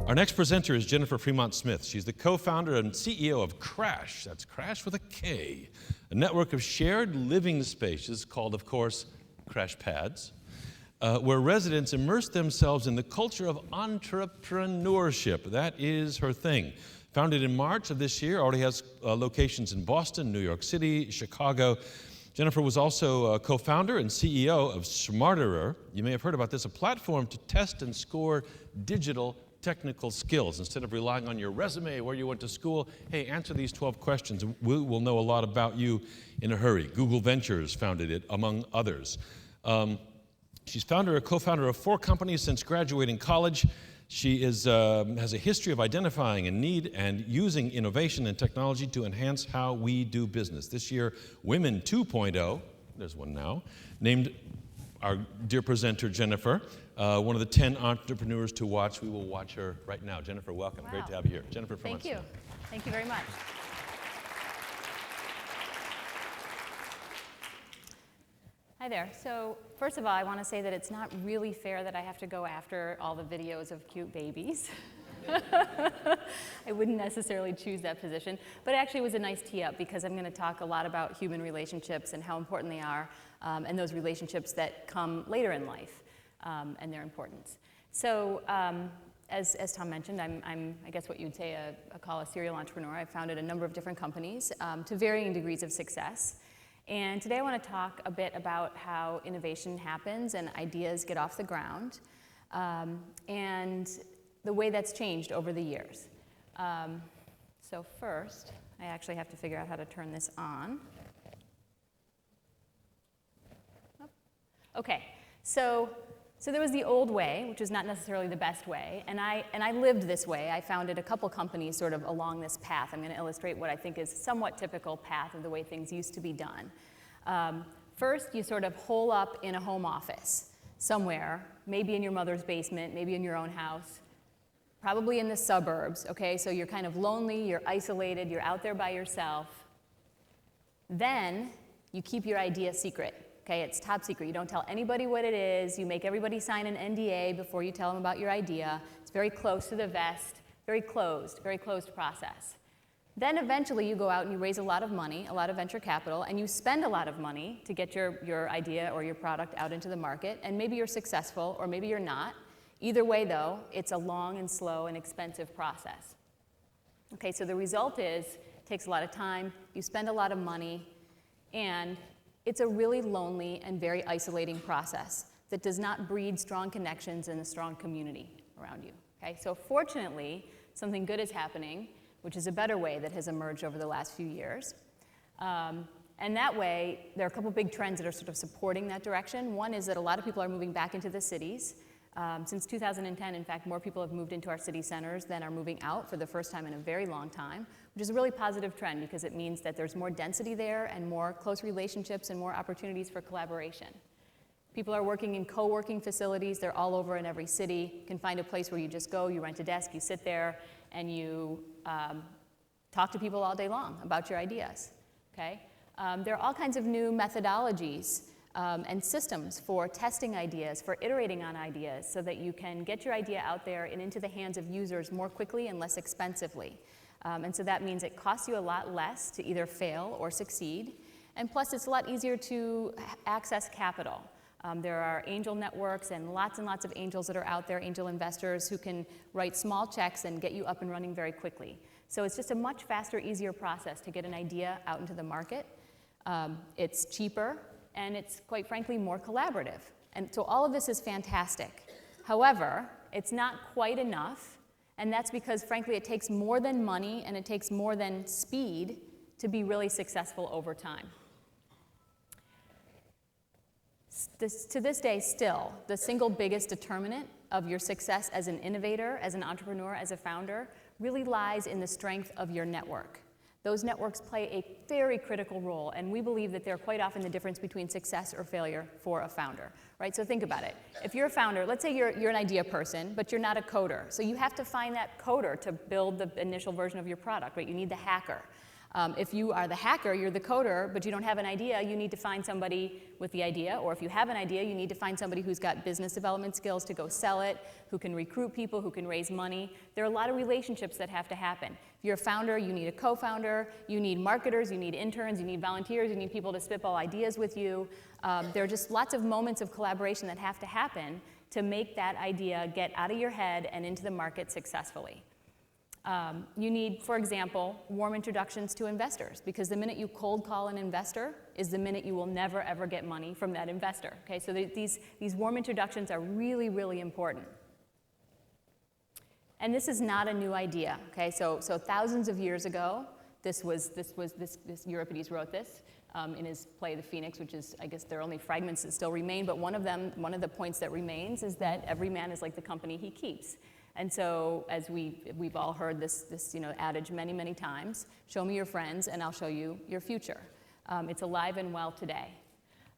Our next presenter is Jennifer-Fremont-Smith. She's the co-founder and CEO of Krash. That's Krash with a K, a network of shared living spaces called, of course, KrashPads, where residents immerse themselves in the culture of entrepreneurship. That is her thing. Founded in March of this year, already has locations in Boston, New York City, Chicago. Jennifer was also co-founder and CEO of Smarterer. You may have heard about this, a platform to test and score digital technical skills. Instead of relying on your resume, where you went to school, hey, answer these 12 questions and we will know a lot about you in a hurry. Google Ventures founded it, among others. She's co-founder of 4 companies since graduating college. She has a history of identifying a need and using innovation and technology to enhance how we do business. This year, Women 2.0, there's one now, named our dear presenter, Jennifer, one of the 10 entrepreneurs to watch. We will watch her right now. Jennifer, welcome. Wow. Great to have you here. Jennifer-Fremont. Thank you. Thank you very much. Hi there. So first of all, I want to say that it's not really fair that I have to go after all the videos of cute babies. I wouldn't necessarily choose that position, but it actually was a nice tee up because I'm going to talk a lot about human relationships and how important they are, and those relationships that come later in life, and their importance. So as Tom mentioned, I'm I guess what you'd say call a serial entrepreneur. I've founded a number of different companies to varying degrees of success. And today I want to talk a bit about how innovation happens and ideas get off the ground, and the way that's changed over the years. So first, I actually have to figure out how to turn this on. Okay, so there was the old way, which is not necessarily the best way, and I lived this way. I founded a couple companies sort of along this path. I'm going to illustrate what I think is a somewhat typical path of the way things used to be done. First, you sort of hole up in a home office somewhere, maybe in your mother's basement, maybe in your own house, probably in the suburbs, okay? So you're kind of lonely, you're isolated, you're out there by yourself. Then you keep your idea secret. Okay, it's top secret. You don't tell anybody what it is. You make everybody sign an NDA before you tell them about your idea. It's very close to the vest, very closed process. Then eventually you go out and you raise a lot of money, a lot of venture capital, and you spend a lot of money to get your idea or your product out into the market, and maybe you're successful or maybe you're not. Either way though, it's a long and slow and expensive process. Okay, so the result is, it takes a lot of time, you spend a lot of money, and it's a really lonely and very isolating process that does not breed strong connections and a strong community around you. Okay? So fortunately, something good is happening, which is a better way that has emerged over the last few years. And that way, there are a couple big trends that are sort of supporting that direction. One is that a lot of people are moving back into the cities. Since 2010, in fact, more people have moved into our city centers than are moving out for the first time in a very long time, which is a really positive trend because it means that there's more density there and more close relationships and more opportunities for collaboration. People are working in co-working facilities. They're all over in every city. You can find a place where you just go, you rent a desk, you sit there, and you talk to people all day long about your ideas. Okay? There are all kinds of new methodologies and systems for testing ideas, for iterating on ideas, so that you can get your idea out there and into the hands of users more quickly and less expensively. And so that means it costs you a lot less to either fail or succeed. And plus, it's a lot easier to access capital. There are angel networks and lots of angels that are out there, angel investors who can write small checks and get you up and running very quickly. So it's just a much faster, easier process to get an idea out into the market. It's cheaper, and it's, quite frankly, more collaborative. And so all of this is fantastic. However, it's not quite enough, and that's because, frankly, it takes more than money and it takes more than speed to be really successful over time. To this day, still, the single biggest determinant of your success as an innovator, as an entrepreneur, as a founder, really lies in the strength of your network. Those networks play a very critical role, and we believe that they're quite often the difference between success or failure for a founder, right? So think about it. If you're a founder, let's say you're an idea person, but you're not a coder. So you have to find that coder to build the initial version of your product, right? You need the hacker. If you are the hacker, you're the coder, but you don't have an idea, you need to find somebody with the idea. Or if you have an idea, you need to find somebody who's got business development skills to go sell it, who can recruit people, who can raise money. There are a lot of relationships that have to happen. If you're a founder, you need a co-founder, you need marketers, you need interns, you need volunteers, you need people to spitball ideas with you. There are just lots of moments of collaboration that have to happen to make that idea get out of your head and into the market successfully. You need, for example, warm introductions to investors, because the minute you cold call an investor is the minute you will never ever get money from that investor. Okay, so these warm introductions are really, really important. And this is not a new idea. Okay, so thousands of years ago, this Euripides wrote this in his play The Phoenix, which is, I guess there are only fragments that still remain, but one of the points that remains is that every man is like the company he keeps. And so, as we've all heard this adage many, many times, show me your friends and I'll show you your future. It's alive and well today.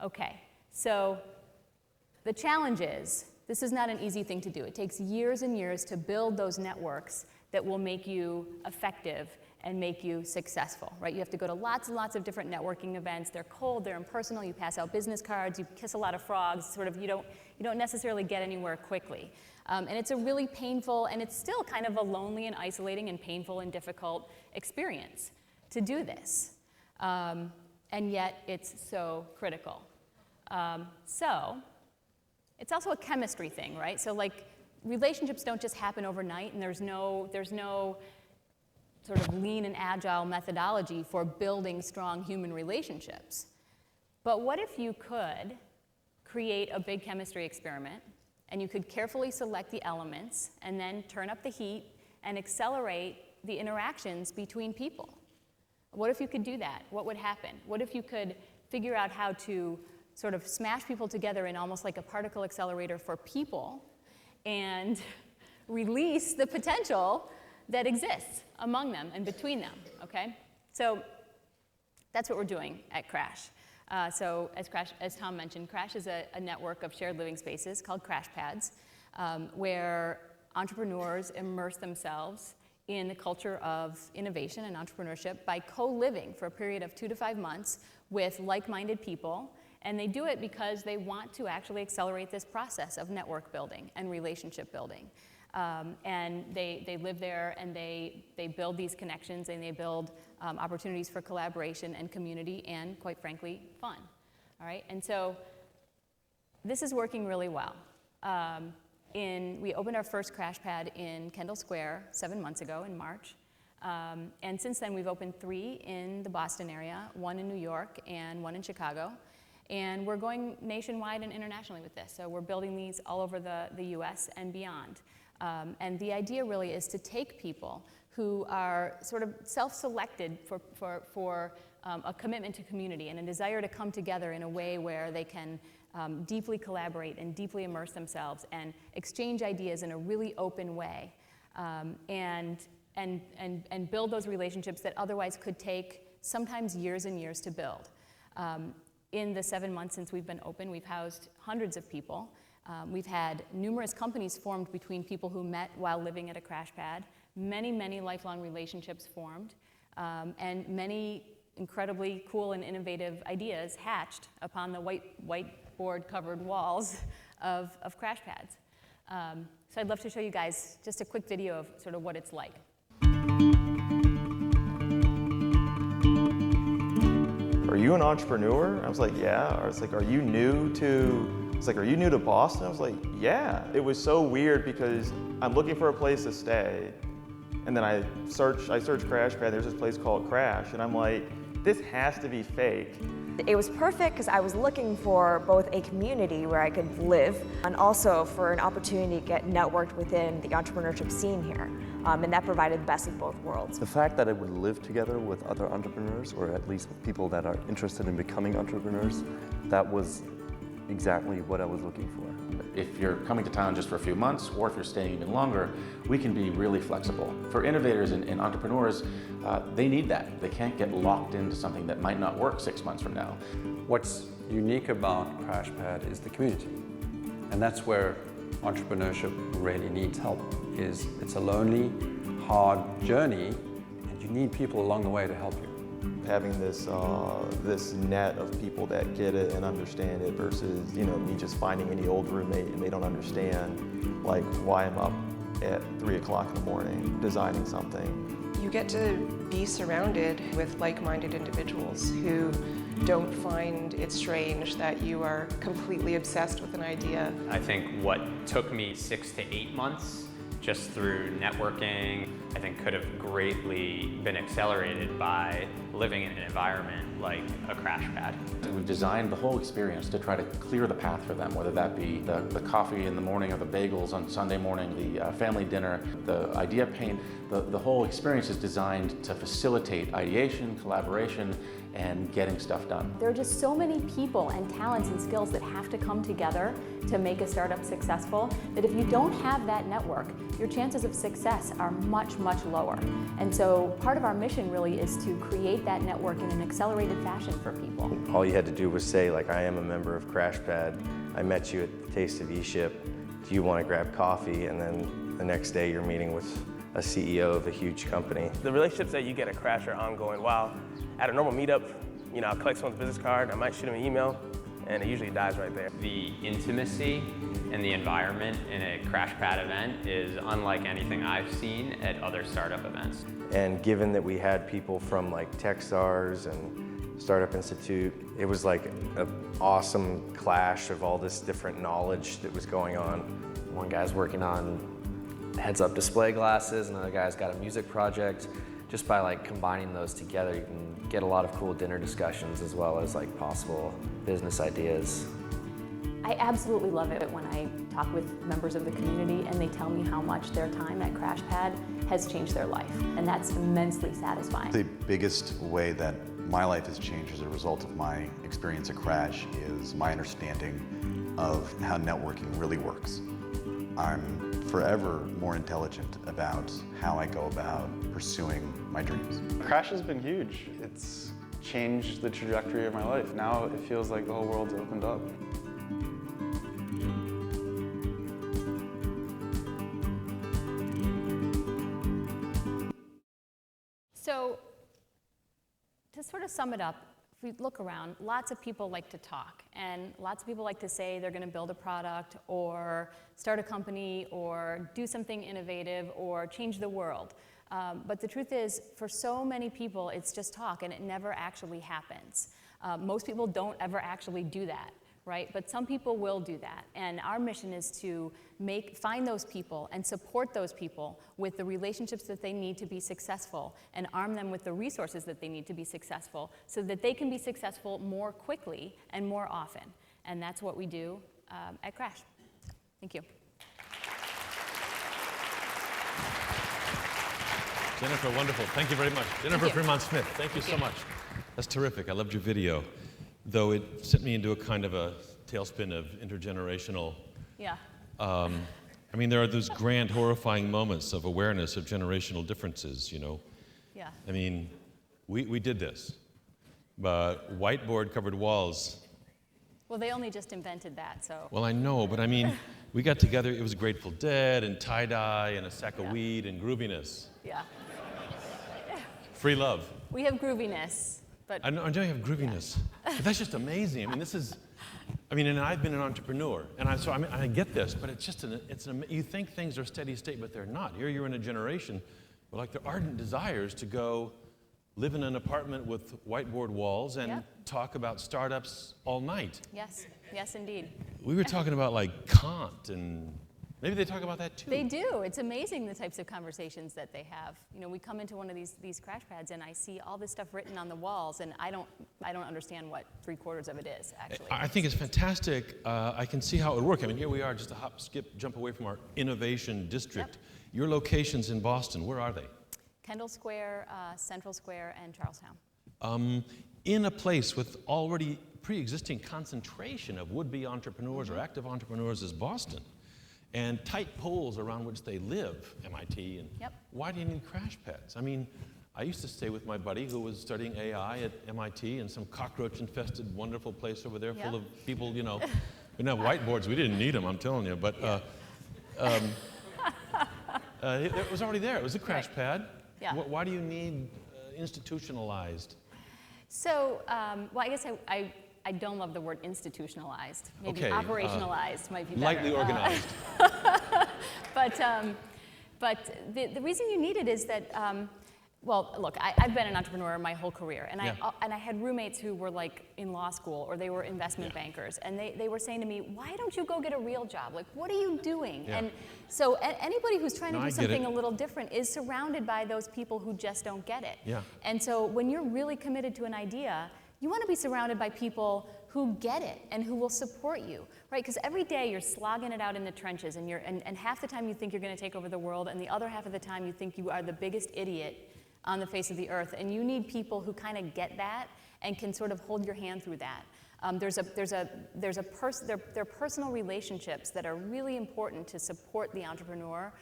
Okay, so the challenge is, this is not an easy thing to do. It takes years and years to build those networks that will make you effective and make you successful, right? You have to go to lots and lots of different networking events. They're cold, they're impersonal, you pass out business cards, you kiss a lot of frogs, you don't necessarily get anywhere quickly. And it's a really painful, and it's still kind of a lonely and isolating and painful and difficult experience to do this. And yet it's so critical. So it's also a chemistry thing, right? So like relationships don't just happen overnight, and there's no sort of lean and agile methodology for building strong human relationships. But what if you could create a big chemistry experiment, and you could carefully select the elements and then turn up the heat and accelerate the interactions between people? What if you could do that? What would happen? What if you could figure out how to sort of smash people together in almost like a particle accelerator for people and release the potential that exists among them and between them, okay? So that's what we're doing at Krash. So as Tom mentioned, Krash is a network of shared living spaces called KrashPads, where entrepreneurs immerse themselves in the culture of innovation and entrepreneurship by co-living for a period of 2 to 5 months with like-minded people. And they do it because they want to actually accelerate this process of network building and relationship building. And they live there, and they build these connections, and they build opportunities for collaboration and community and, quite frankly, fun. All right? And so this is working really well. We opened our first KrashPad in Kendall Square 7 months ago in March. And since then, we've opened 3 in the Boston area, 1 in New York, and 1 in Chicago. And we're going nationwide and internationally with this. So we're building these all over the US and beyond. And the idea really is to take people who are sort of self-selected for a commitment to community and a desire to come together in a way where they can deeply collaborate and deeply immerse themselves and exchange ideas in a really open way, and build those relationships that otherwise could take sometimes years and years to build. In the 7 months since we've been open, we've housed hundreds of people. We've had numerous companies formed between people who met while living at a KrashPad, many, many lifelong relationships formed, and many incredibly cool and innovative ideas hatched upon the whiteboard-covered walls of KrashPads. So I'd love to show you guys just a quick video of sort of what it's like. Are you an entrepreneur? I was like, yeah. I was like, are you new to Boston? I was like, yeah. It was so weird because I'm looking for a place to stay, and then I search KrashPad, there's this place called Krash, and I'm like, this has to be fake. It was perfect because I was looking for both a community where I could live and also for an opportunity to get networked within the entrepreneurship scene here. And that provided the best of both worlds. The fact that I would live together with other entrepreneurs, or at least with people that are interested in becoming entrepreneurs, that was exactly what I was looking for. If you're coming to town just for a few months, or if you're staying even longer, we can be really flexible. For innovators and entrepreneurs, they need that. They can't get locked into something that might not work 6 months from now. What's unique about KrashPad is the community. And that's where entrepreneurship really needs help. It's a lonely, hard journey, and you need people along the way to help you. having this net of people that get it and understand it versus, you know, me just finding any old roommate and they don't understand, like, why I'm up at 3 o'clock in the morning designing something. You get to be surrounded with like-minded individuals who don't find it strange that you are completely obsessed with an idea. I think what took me 6 to 8 months just through networking, I think could have greatly been accelerated by living in an environment like a KrashPad. We've designed the whole experience to try to clear the path for them, whether that be the coffee in the morning or the bagels on Sunday morning, the family dinner, the idea paint. The whole experience is designed to facilitate ideation, collaboration, and getting stuff done. There are just so many people and talents and skills that have to come together to make a startup successful that if you don't have that network, your chances of success are much, much lower. And so part of our mission really is to create that network in an accelerated fashion for people. All you had to do was say, like, I am a member of KrashPad. I met you at the Taste of eShip. Do you want to grab coffee? And then the next day you're meeting with a CEO of a huge company. The relationships that you get at Krash are ongoing. While at a normal meetup, you know, I'll collect someone's business card, I might shoot them an email, and it usually dies right there. The intimacy and the environment in a KrashPad event is unlike anything I've seen at other startup events. And given that we had people from like Techstars and Startup Institute, it was like an awesome clash of all this different knowledge that was going on. One guy's working on heads-up display glasses, another guy's got a music project. Just by like combining those together, you can get a lot of cool dinner discussions as well as like possible business ideas. I absolutely love it when I talk with members of the community and they tell me how much their time at KrashPad has changed their life, and that's immensely satisfying. The biggest way that my life has changed as a result of my experience at Krash is my understanding of how networking really works. I'm forever more intelligent about how I go about pursuing my dreams. Krash has been huge. It's changed the trajectory of my life. Now it feels like the whole world's opened up. So, to sort of sum it up, if we look around, lots of people like to talk, and lots of people like to say they're going to build a product or start a company or do something innovative or change the world. But the truth is, for so many people, it's just talk, and it never actually happens. Most people don't ever actually do that, right? But some people will do that, and our mission is to find those people and support those people with the relationships that they need to be successful and arm them with the resources that they need to be successful so that they can be successful more quickly and more often. And that's what we do at Krash. Thank you. Jennifer, wonderful. Thank you very much. Jennifer-Fremont-Smith, thank you so much. That's terrific. I loved your video, though it sent me into a kind of a tailspin of intergenerational. Yeah. I mean, there are those grand, horrifying moments of awareness of generational differences, you know. Yeah. I mean, we did this, but whiteboard-covered walls. Well, they only just invented that, so. Well, I know, but I mean, we got together, it was Grateful Dead and tie-dye and a sack of weed and grooviness. Yeah. Free love. We have grooviness, but. I know you have grooviness. Yeah. But that's just amazing. I mean, this is, and I've been an entrepreneur, and I get this, but it's just, you think things are steady state, but they're not. Here you're in a generation where, like, there are ardent desires to go live in an apartment with whiteboard walls and talk about startups all night. Yes, yes, indeed. We were talking about, like, Kant, and maybe they talk about that too. They do. It's amazing the types of conversations that they have. You know, we come into one of these KrashPads and I see all this stuff written on the walls, and I don't understand what 3/4 of it is, actually. I think it's fantastic. I can see how it would work. I mean, here we are, just a hop, skip, jump away from our innovation district. Yep. Your locations in Boston, where are they? Kendall Square, Central Square, and Charlestown. In a place with already pre-existing concentration of would-be entrepreneurs or active entrepreneurs is Boston. And tight poles around which they live, MIT, and why do you need KrashPads? I mean, I used to stay with my buddy who was studying AI at MIT in some cockroach-infested, wonderful place over there full of people, you know. We didn't have whiteboards, we didn't need them, I'm telling you, but it was already there, it was a KrashPad. Yeah. Why do you need institutionalized? So, well, I guess I don't love the word institutionalized. Maybe Okay, operationalized might be better. lightly organized. But the reason you need it is that, well, look, I've been an entrepreneur my whole career, and I had roommates who were like in law school or they were investment bankers, and they were saying to me, why don't you go get a real job? Like, what are you doing? Yeah. And so anybody who's trying to No, do I get something it. a little different is surrounded by those people who just don't get it. Yeah. And so when you're really committed to an idea, you want to be surrounded by people who get it and who will support you, right? Because every day you're slogging it out in the trenches, and half the time you think you're going to take over the world, and the other half of the time you think you are the biggest idiot on the face of the earth, and you need people who kind of get that and can sort of hold your hand through that. There are personal relationships that are really important to support the entrepreneur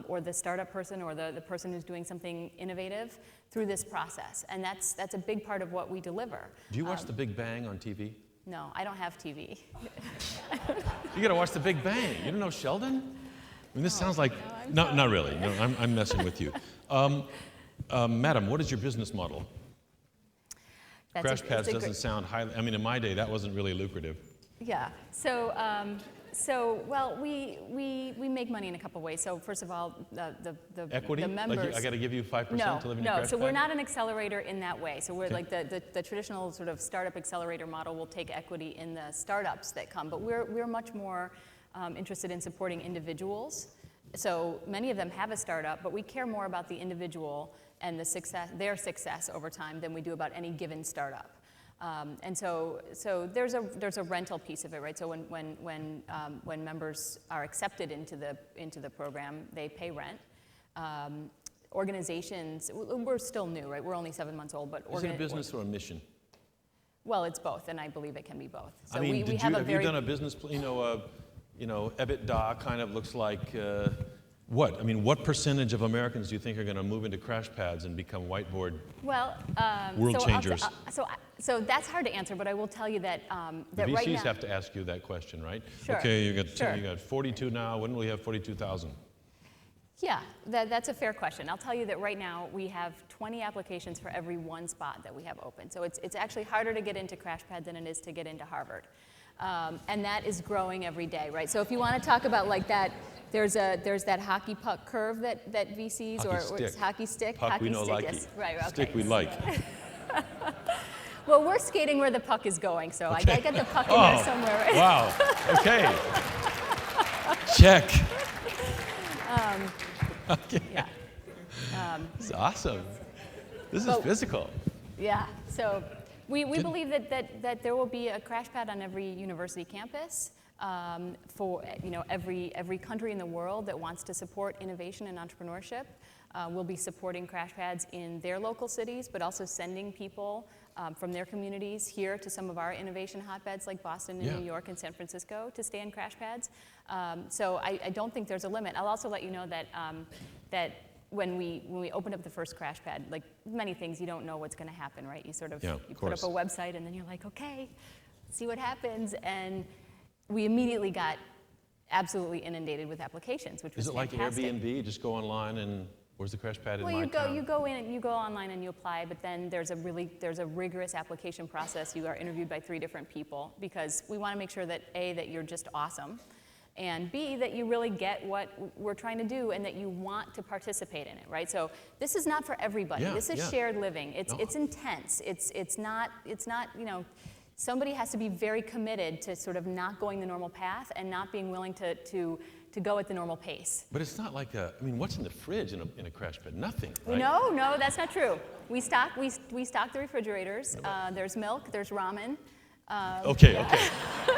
or the startup person or the person who's doing something innovative through this process, and that's a big part of what we deliver. Do you watch The Big Bang on TV? No, I don't have TV. You gotta watch The Big Bang. You don't know Sheldon? I mean, this sounds like, no, not really. No, I'm messing with you. Madam, what is your business model? KrashPads doesn't sound highly, I mean, in my day, that wasn't really lucrative. Yeah, well, we make money in a couple ways. So first of all, the Equity? the members. Like I gotta give you 5% to live in your No, KrashPad? so we're not an accelerator in that way. So we're like the traditional sort of startup accelerator model will take equity in the startups that come, but we're much more interested in supporting individuals. So many of them have a startup, but we care more about the individual and their success over time than we do about any given startup. And so there's a rental piece of it, right? So when members are accepted into the program, they pay rent. Organizations, we're still new, right? We're only 7 months old, but is it a business or a mission? Well, it's both, and I believe it can be both. So I mean, we have you done a business, EBITDA kind of looks like what? I mean, what percentage of Americans do you think are going to move into KrashPads and become whiteboard world changers? So that's hard to answer, but I will tell you that The right now. VCs have to ask you that question, right? Sure. Okay, you got 42 now. When will we have 42,000? Yeah, that's a fair question. I'll tell you that right now we have 20 applications for every one spot that we have open. So it's actually harder to get into KrashPads than it is to get into Harvard. And that is growing every day, right? So if you want to talk about like that, there's that hockey puck curve that VCs hockey or it's hockey stick. Puck hockey we know stick, like yes. Right, okay. Stick we like. Well, we're skating where the puck is going, so I gotta get the puck in there somewhere, right? Wow. Okay. Check. Okay. Yeah. It's awesome. This is physical. Yeah. So we believe that there will be a KrashPad on every university campus for every country in the world that wants to support innovation and entrepreneurship. We'll be supporting KrashPads in their local cities, but also sending people from their communities here to some of our innovation hotbeds like Boston and New York and San Francisco to stay in KrashPads. So I don't think there's a limit. I'll also let you know that when we opened up the first KrashPad, like many things, you don't know what's going to happen, right? You sort of you put up a website and then you're like, okay, see what happens, and we immediately got absolutely inundated with applications, which was fantastic. Is it like Airbnb? You just go online and where's the KrashPad in my town? You go in and you go online and you apply, but then there's a rigorous application process. You are interviewed by 3 different people because we want to make sure that A, that you're just awesome, and B, that you really get what we're trying to do and that you want to participate in it, right? So this is not for everybody. This is shared living. It's intense. It's not somebody has to be very committed to sort of not going the normal path and not being willing to go at the normal pace. But it's not like what's in the fridge in a KrashPad? Nothing, right? No, that's not true. We stock the refrigerators. There's milk, there's ramen. Okay.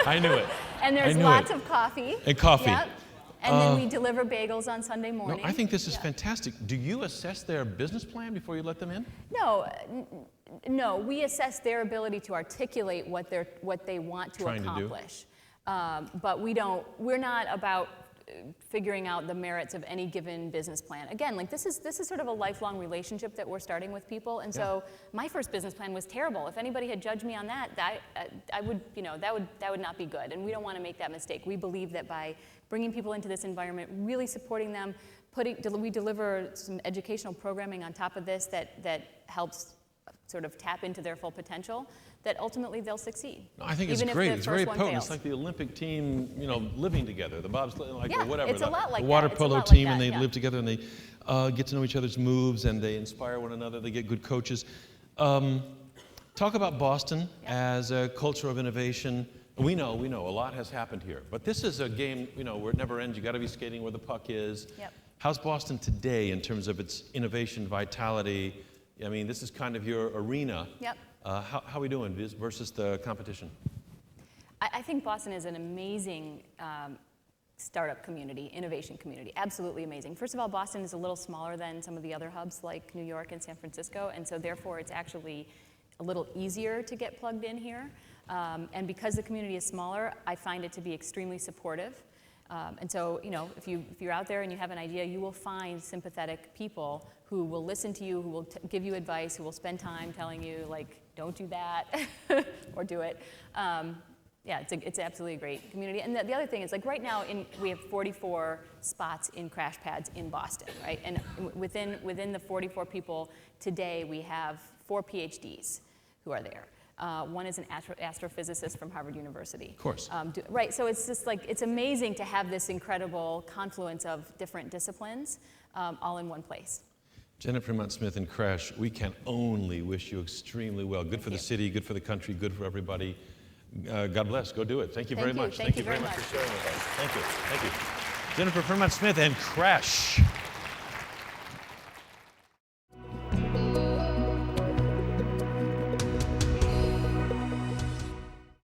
I knew it. And there's lots of coffee. And coffee. Yep. And then we deliver bagels on Sunday morning. No, I think this is fantastic. Do you assess their business plan before you let them in? No, we assess their ability to articulate what they want to accomplish. But we're not about figuring out the merits of any given business plan. Again, like this is sort of a lifelong relationship that we're starting with people, and so my first business plan was terrible. If anybody had judged me on that, I would, that would not be good, and we don't want to make that mistake. We believe that by bringing people into this environment, really supporting them, we deliver some educational programming on top of this that helps sort of tap into their full potential, that ultimately they'll succeed. No, I think it's great. It's very potent. It's like the Olympic team, you know, living together, the bobsled, like, or whatever. It's a lot like the water that. polo It's a lot team, like and that, they yeah. live together, and they get to know each other's moves, and they inspire one another. They get good coaches. Talk about Boston as a culture of innovation. We know a lot has happened here, but this is a game, you know, where it never ends. You got to be skating where the puck is. Yep. How's Boston today in terms of its innovation, vitality? I mean, this is kind of your arena. Yep. How are we doing versus the competition? I think Boston is an amazing startup community, innovation community, absolutely amazing. First of all, Boston is a little smaller than some of the other hubs like New York and San Francisco, and so therefore it's actually a little easier to get plugged in here. And because the community is smaller, I find it to be extremely supportive. And so, you know, if you're out there and you have an idea, you will find sympathetic people who will listen to you, who will give you advice, who will spend time telling you, like, don't do that, or do it. Yeah, it's absolutely a great community. And the other thing is, like, right now we have 44 spots in KrashPads in Boston, right? And within the 44 people today, we have 4 PhDs who are there. One is an astrophysicist from Harvard University. Of course. Right, so it's just like, it's amazing to have this incredible confluence of different disciplines all in one place. Jennifer-Fremont and Krash, we can only wish you extremely well. Good for the city, good for the country, good for everybody. God bless. Go do it. Thank you very much. Thank you very much for sharing with us. Thank you. Thank you. Jennifer-Fremont and Krash.